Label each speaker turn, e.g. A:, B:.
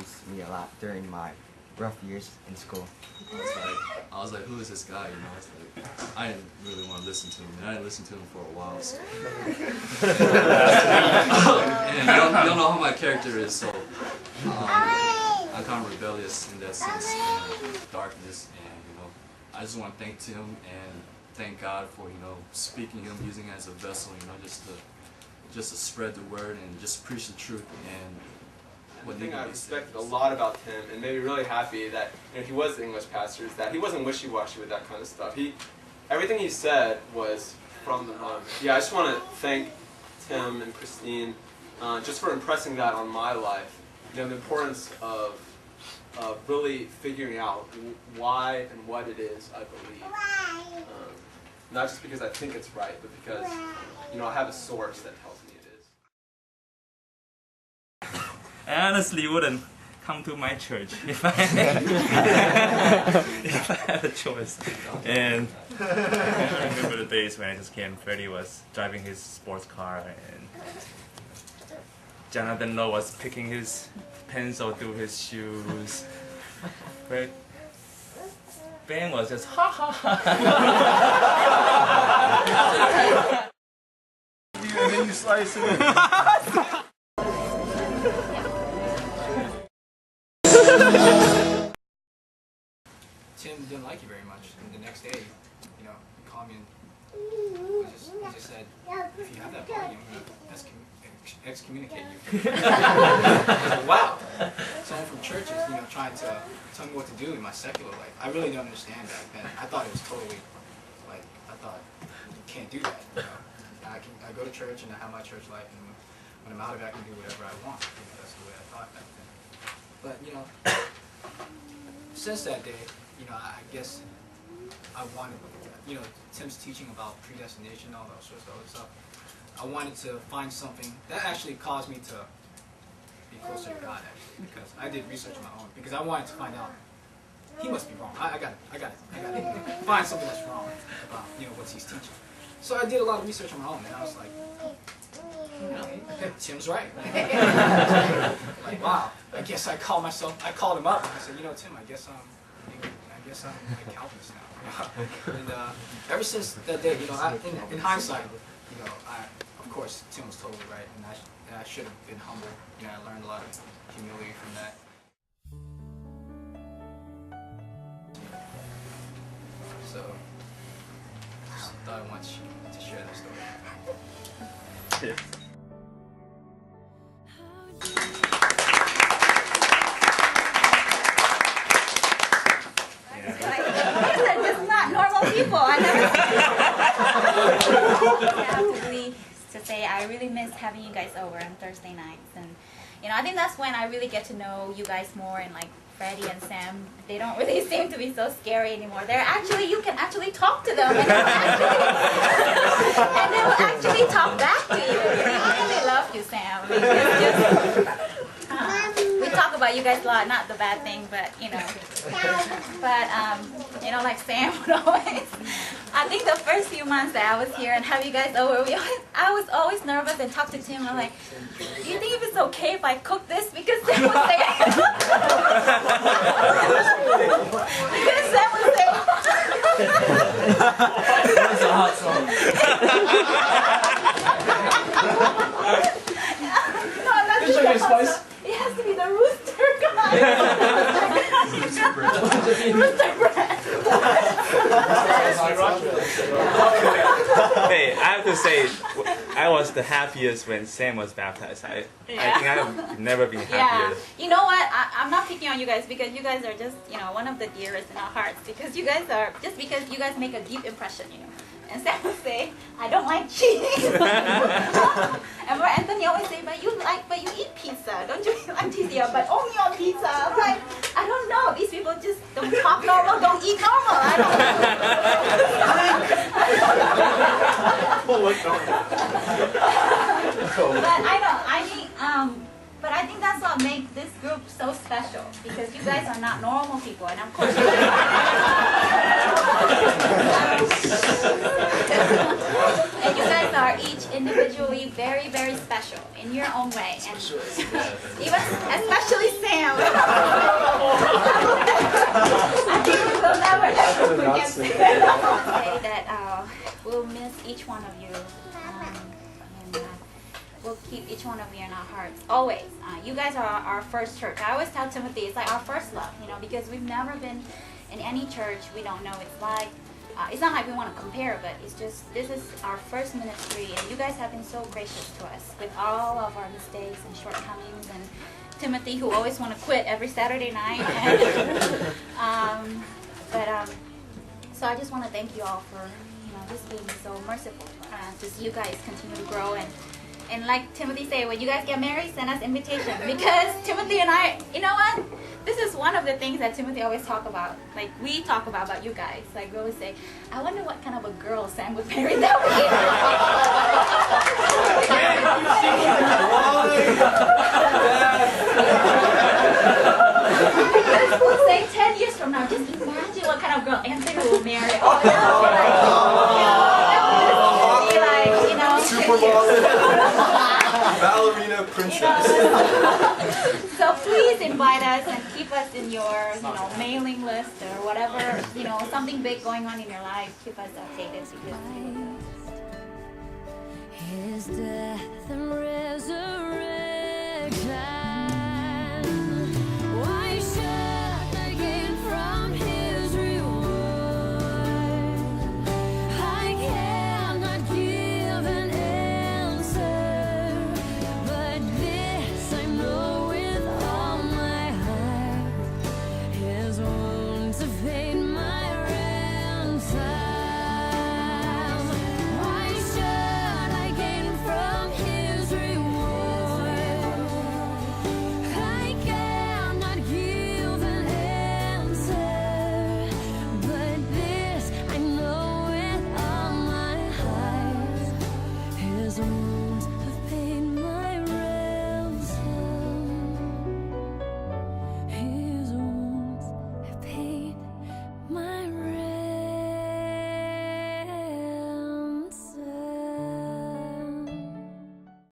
A: influenced me a lot during my rough years in school.
B: I was like, who is this guy? You know, I didn't really want to listen to him, and I didn't listen to him for a while. So. And you don't know how my character is, so I'm kind of rebellious in that sense, and darkness, and you know, I just want to thank Tim and thank God for speaking him, using him as a vessel, just to spread the word and just preach the truth. And
C: one thing I respected a lot about Tim, and made me really happy that he was the English pastor, is that he wasn't wishy-washy with that kind of stuff. Everything he said was from the heart. Yeah, I just want to thank Tim and Christine just for impressing that on my life. The importance of really figuring out why and what it is I believe. Not just because I think it's right, but because I have a source that tells me it is.
D: I honestly wouldn't come to my church if I had a choice. And I remember the days when I just came. Freddie was driving his sports car, and Jonathan Lowe was picking his pencil through his shoes. But Ben was just ha ha ha.
E: And then you slice it in.
F: Tim didn't like you very much, and the next day, he called me and he just said, if you have that party, I'm going to excommunicate you. I was like, wow. Someone from church is, trying to tell me what to do in my secular life. I really don't understand that then. I thought it was totally, I thought, you can't do that, I go to church and I have my church life, and when I'm out of it, I can do whatever I want. That's the way I thought back then. But, since that day, I guess I wanted, Tim's teaching about predestination, all that sorts of other stuff. I wanted to find something that actually caused me to be closer to God, actually, because I did research on my own, because I wanted to find out, he must be wrong. I got to find something that's wrong about, what he's teaching. So I did a lot of research on my own, and I was like, Tim's right. Like, wow. I guess I called him up, and I said, Tim, I guess I'm like Calvinist now. And ever since that day, in hindsight, of course, Tim was totally right, and I should have been humble. I learned a lot of humility from that. So, just thought I wanted to share that story.
E: Yeah.
G: People. I have to say I really miss having you guys over on Thursday nights, and I think that's when I really get to know you guys more, and like Freddie and Sam, they don't really seem to be so scary anymore. You can actually talk to them, and they will actually talk back to you. I really love you, Sam. We talk about you guys a lot, not the bad thing, but like Sam would always. I think the first few months that I was here and have you guys over, I was always nervous and talk to Tim. I'm like, do you think if it's okay if I cook this? Because Sam would say, because Sam would say,
B: that's a hot song.
G: No, that's just the spice. It has to be the rooster guy. Rooster bread. Rooster bread.
D: Hey, I have to say, I was the happiest when Sam was baptized. I think I've never been happier.
G: Yeah. You know what? I'm not picking on you guys because you guys are just, one of the dearest in our hearts, because you guys make a deep impression, And Sam would say, I don't like cheese. And Anthony always say, but you eat pizza. Don't you like cheese? Yeah, but only on pizza. I'm like, I don't know. These people just don't talk normal, don't eat normal. I don't But I think that's what makes this group so special, because you guys are not normal people, and of course you guys and you guys are each individual individually very, very special in your own way. And even especially Sam. I think we will never forget Sam. Say that we'll miss each one of you. And we'll keep each one of you in our hearts, always. You guys are our first church. I always tell Timothy, it's like our first love, because we've never been in any church. We don't know what it's like. It's not like we want to compare, but it's just, this is our first ministry, and you guys have been so gracious to us with all of our mistakes and shortcomings, and Timothy, who always want to quit every Saturday night. And, so I just want to thank you all for, just being so merciful to see you guys continue to grow. And like Timothy said, when you guys get married, send us invitation. Because Timothy and I, you know what? This is one of the things that Timothy always talk about. Like, we talk about you guys. Like, we always say, I wonder what kind of a girl Sam would marry that way. We'll say 10 years from now, just imagine what kind of girl Anthony will marry. Oh, that would be like,
C: Supermodel. Ballerina princess.
G: So please invite us and keep us in your, mailing list or whatever, something big going on in your life. Keep us updated because
H: His death